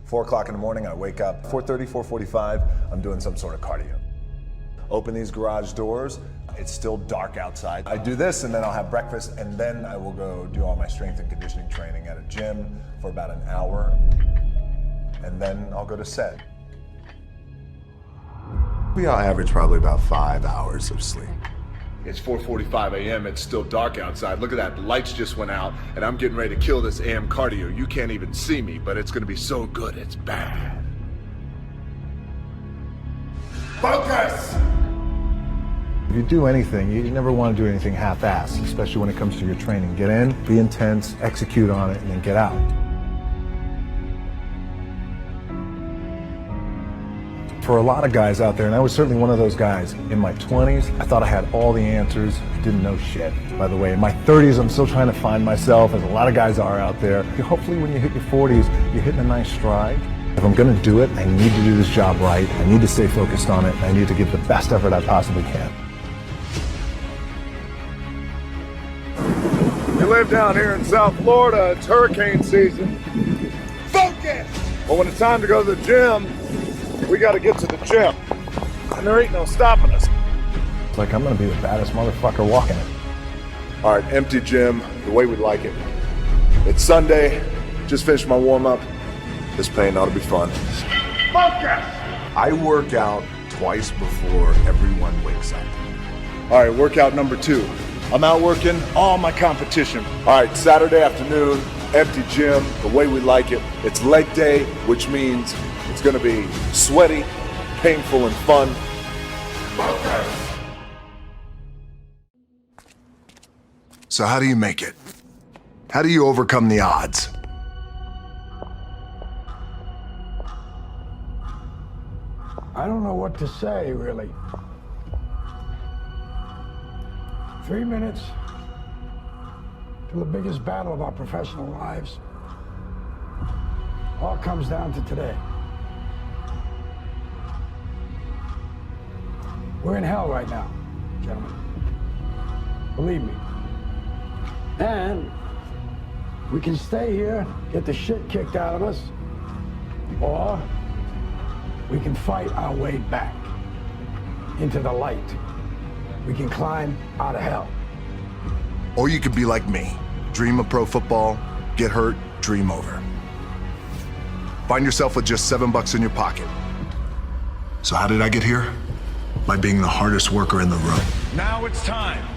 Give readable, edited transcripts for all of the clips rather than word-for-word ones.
4 o'clock in the morning, I wake up, 4:30, 4:45, I'm doing some sort of cardio. Open these garage doors, it's still dark outside. I do this and then I'll have breakfast and then I will go do all my strength and conditioning training at a gym for about an hour. And then I'll go to set. We all average probably about 5 hours of sleep. It's 4:45 a.m. It's still dark outside. Look at that, the lights just went out and I'm getting ready to kill this AM cardio. You can't even see me, but it's gonna be so good, it's bad. Focus! If you do anything, you never want to do anything half-assed, especially when it comes to your training. Get in, be intense, execute on it, and then get out. For a lot of guys out there, and I was certainly one of those guys, in my 20s, I thought I had all the answers, didn't know shit. By the way, in my 30s, I'm still trying to find myself, as a lot of guys are out there. Hopefully when you hit your 40s, you're hitting a nice stride. If I'm gonna do it, I need to do this job right. I need to stay focused on it. I need to give the best effort I possibly can. You live down here in South Florida, it's hurricane season. Focus! But when it's time to go to the gym, we gotta get to the gym. And there ain't no stopping us. It's like I'm gonna be the baddest motherfucker walking it. All right, empty gym, the way we like it. It's Sunday, just finished my warm-up. This pain ought to be fun. Focus! I work out twice before everyone wakes up. All right, workout number 2. I'm out working all my competition. All right, Saturday afternoon, empty gym, the way we like it. It's leg day, which means it's gonna be sweaty, painful, and fun. Focus! So how do you make it? How do you overcome the odds? I don't know what to say, really. 3 minutes to the biggest battle of our professional lives. All comes down to today. We're in hell right now, gentlemen. Believe me. And we can stay here, get the shit kicked out of us, or we can fight our way back into the light. We can climb out of hell. Or you could be like me. Dream of pro football, get hurt, dream over. Find yourself with just $7 in your pocket. So how did I get here? By being the hardest worker in the room. Now it's time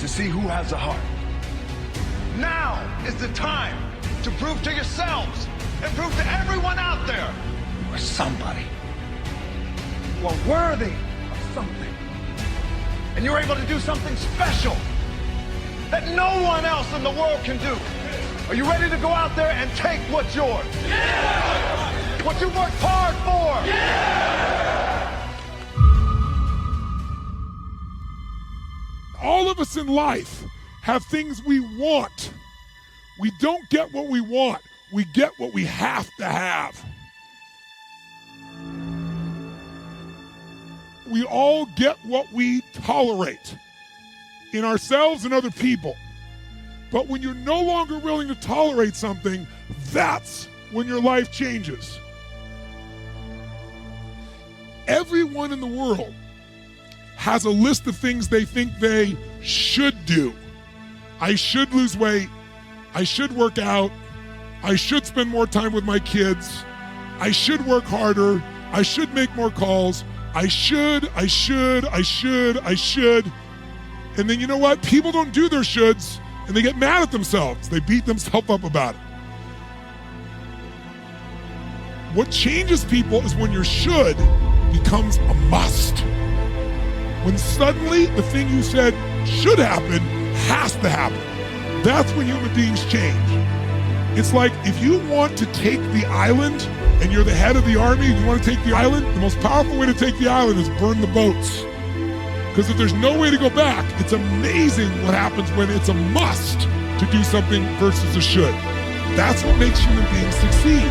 to see who has a heart. Now is the time to prove to yourselves and prove to everyone out there you are somebody. You are worthy of something. And you're able to do something special that no one else in the world can do. Are you ready to go out there and take what's yours? Yeah! What you worked hard for? Yeah! All of us in life have things we want. We don't get what we want. We get what we have to have. We all get what we tolerate in ourselves and other people. But when you're no longer willing to tolerate something, that's when your life changes. Everyone in the world has a list of things they think they should do. I should lose weight. I should work out. I should spend more time with my kids. I should work harder. I should make more calls. I should. And then you know what? People don't do their shoulds and they get mad at themselves. They beat themselves up about it. What changes people is when your should becomes a must. When suddenly the thing you said should happen has to happen. That's when human beings change. It's like if you want to take the island and you're the head of the army and you want to take the island, the most powerful way to take the island is burn the boats. Because if there's no way to go back, it's amazing what happens when it's a must to do something versus a should. That's what makes human beings succeed.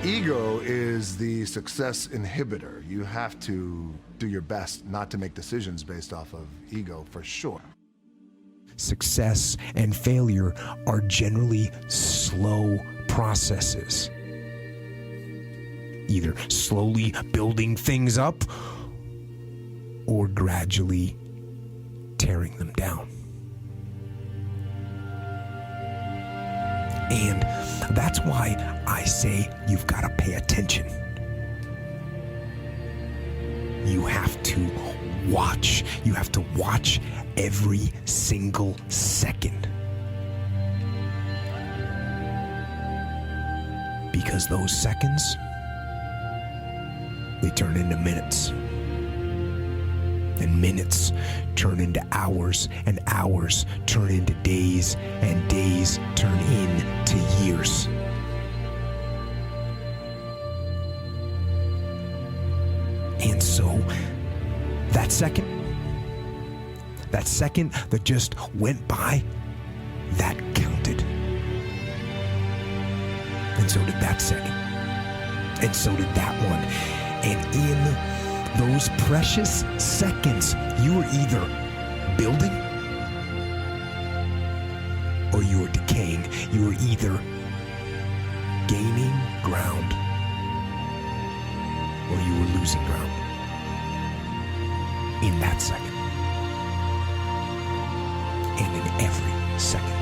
Ego is the success inhibitor. You have to do your best not to make decisions based off of ego, for sure. success and failure are generally slow processes. Either slowly building things up or gradually tearing them down. And that's why I say you've got to pay attention. You have to watch. You have to watch every single second. Because those seconds, they turn into minutes. And minutes turn into hours, and hours turn into days, and days turn into years. And so, that second that just went by, that counted. And so did that second. And so did that one. And in those precious seconds, you were either building or you were decaying. You were either gaining ground or you were losing ground in that second. And in every second.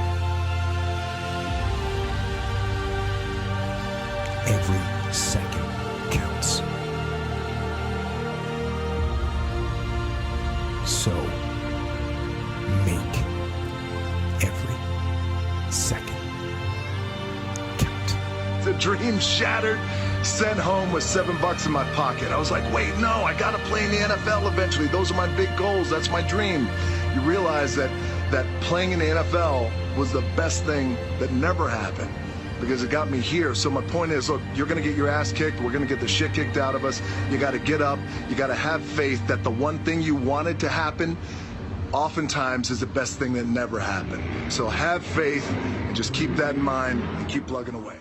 Every second counts. So, make every second count. The dream shattered, sent home with $7 in my pocket. I was like, wait, no, I gotta play in the NFL eventually. Those are my big goals, that's my dream. You realize that playing in the NFL was the best thing that never happened, because it got me here. So my point is, look, you're gonna get your ass kicked, we're gonna get the shit kicked out of us. You gotta get up, you gotta have faith that the one thing you wanted to happen oftentimes is the best thing that never happened. So have faith and just keep that in mind and keep plugging away.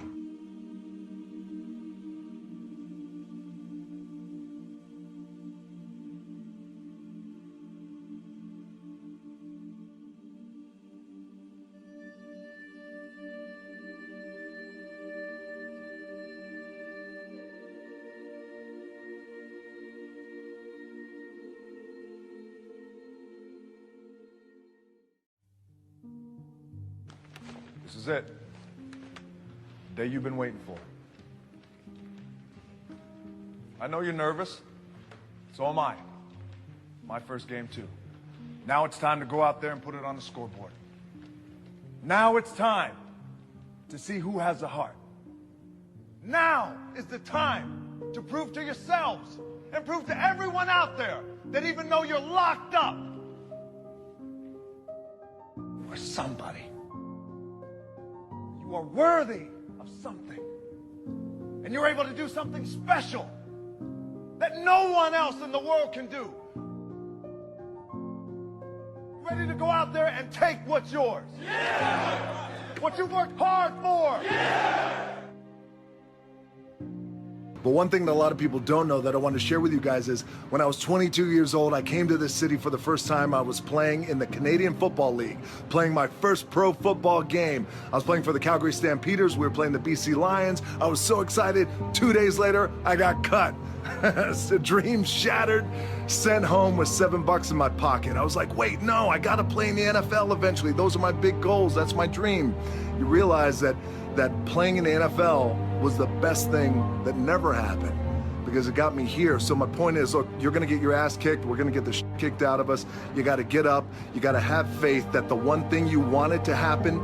This is it. The day you've been waiting for. I know you're nervous. So am I. My first game too. Now it's time to go out there and put it on the scoreboard. Now it's time to see who has the heart. Now is the time to prove to yourselves and prove to everyone out there that even though you're locked up, you're somebody. You are worthy of something. And you're able to do something special that no one else in the world can do. Ready to go out there and take what's yours. Yeah! What you worked hard for. Yeah! But one thing that a lot of people don't know that I want to share with you guys is when I was 22 years old, I came to this city for the first time. I was playing in the Canadian Football League, playing my first pro football game. I was playing for the Calgary Stampeders. We were playing the BC Lions. I was so excited. 2 days later, I got cut. The dream shattered, sent home with $7 in my pocket. I was like, wait, no, I gotta play in the NFL eventually. Those are my big goals, that's my dream. You realize that playing in the NFL was the best thing that never happened, because it got me here. So my point is, look, you're gonna get your ass kicked, we're gonna get the shit kicked out of us. You gotta get up, you gotta have faith that the one thing you wanted to happen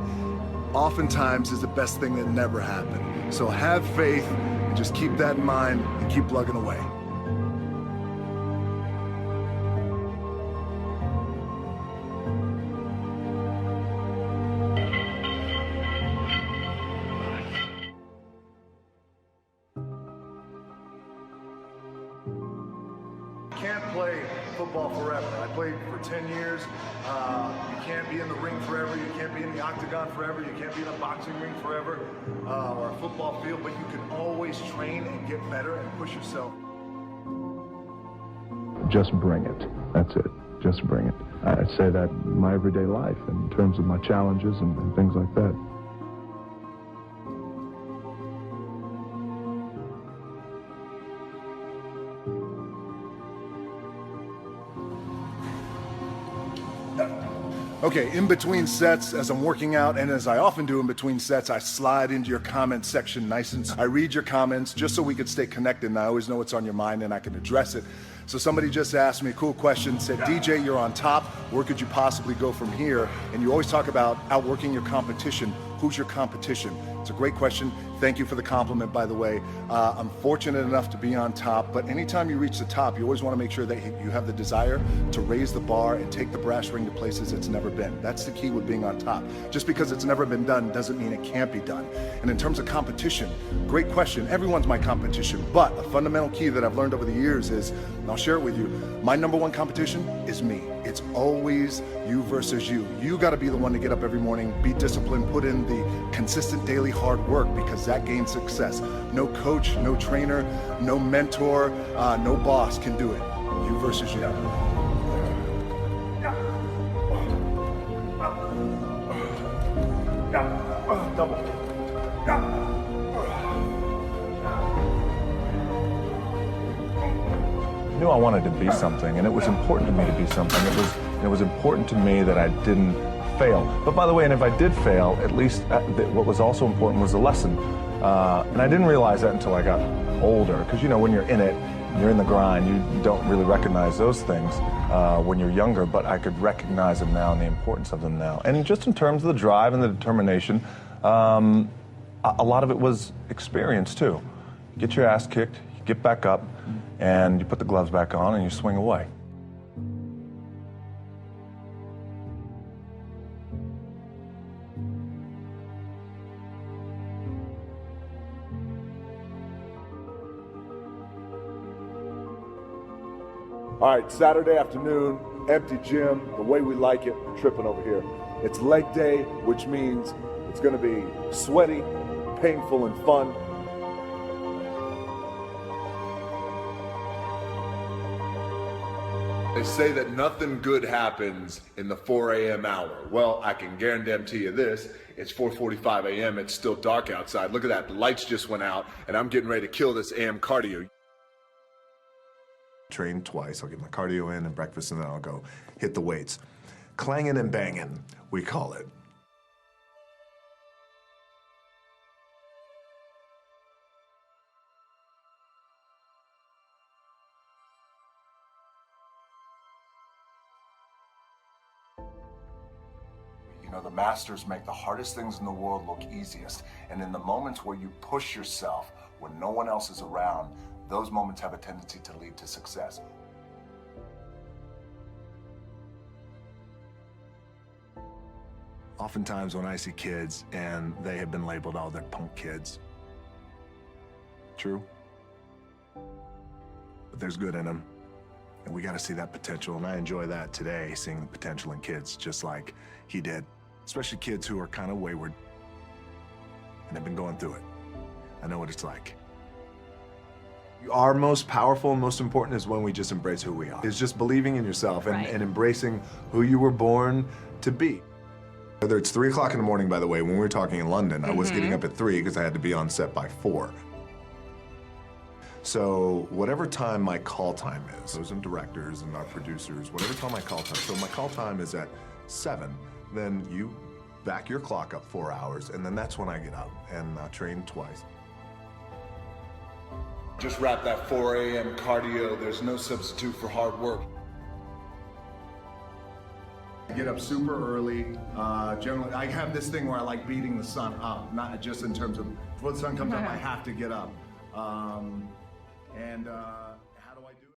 oftentimes is the best thing that never happened. So have faith, and just keep that in mind and keep plugging away. Can't play football forever. I played for 10 years. You can't be in the ring forever. You can't be in the octagon forever. You can't be in a boxing ring forever or a football field, but you can always train and get better and push yourself. Just bring it. That's it. just bring it. I'd say that in my everyday life in terms of my challenges and things like that. Okay, in between sets, as I'm working out, and as I often do in between sets, I slide into your comment section nice and I read your comments just so we can stay connected, and I always know what's on your mind and I can address it. So somebody just asked me a cool question, said, DJ, you're on top, where could you possibly go from here? And you always talk about outworking your competition. Who's your competition? It's a great question. Thank you for the compliment, by the way. I'm fortunate enough to be on top, but anytime you reach the top, you always want to make sure that you have the desire to raise the bar and take the brass ring to places it's never been. That's the key with being on top. Just because it's never been done doesn't mean it can't be done. And in terms of competition, great question. Everyone's my competition, but a fundamental key that I've learned over the years is, and I'll share it with you, my number one competition is me. It's always you versus you. You got to be the one to get up every morning, be disciplined, put in the consistent daily hard work, because that gains success. No coach, no trainer, no mentor, no boss can do it. You versus you. Double. I knew I wanted to be something, and it was important to me to be something. It was important to me that I didn't fail. But by the way, and if I did fail, at least what was also important was the lesson. And I didn't realize that until I got older, because you know, when you're in it, you're in the grind, you don't really recognize those things when you're younger, but I could recognize them now and the importance of them now. And just in terms of the drive and the determination, a lot of it was experience too. You get your ass kicked, you get back up, and you put the gloves back on and you swing away. All right, Saturday afternoon, empty gym, the way we like it, we're tripping over here. It's leg day, which means it's gonna be sweaty, painful, and fun. They say that nothing good happens in the 4 a.m. hour. Well, I can guarantee you this, it's 4:45 a.m., it's still dark outside. Look at that, the lights just went out, and I'm getting ready to kill this AM cardio. Train twice, I'll get my cardio in and breakfast, and then I'll go hit the weights. Clanging and banging, we call it. You know, the masters make the hardest things in the world look easiest. And in the moments where you push yourself, when no one else is around, those moments have a tendency to lead to success. Oftentimes when I see kids and they have been labeled, oh, they're punk kids. True. But there's good in them. And we got to see that potential. And I enjoy that today, seeing the potential in kids just like he did. Especially kids who are kind of wayward and have been going through it. I know what it's like. Our most powerful and most important is when we just embrace who we are. It's just believing in yourself and, and embracing who you were born to be. Whether it's 3 o'clock in the morning, by the way, when we were talking in London, I was getting up at 3 because I had to be on set by 4. So whatever time my call time is, those and directors and our producers, whatever time my call time, so my call time is at 7, then you back your clock up 4 hours, and then that's when I get up and train twice. Just wrap that 4 a.m. cardio. There's no substitute for hard work. I get up super early. Generally, I have this thing where I like beating the sun up, not just in terms of before the sun comes up, I have to get up.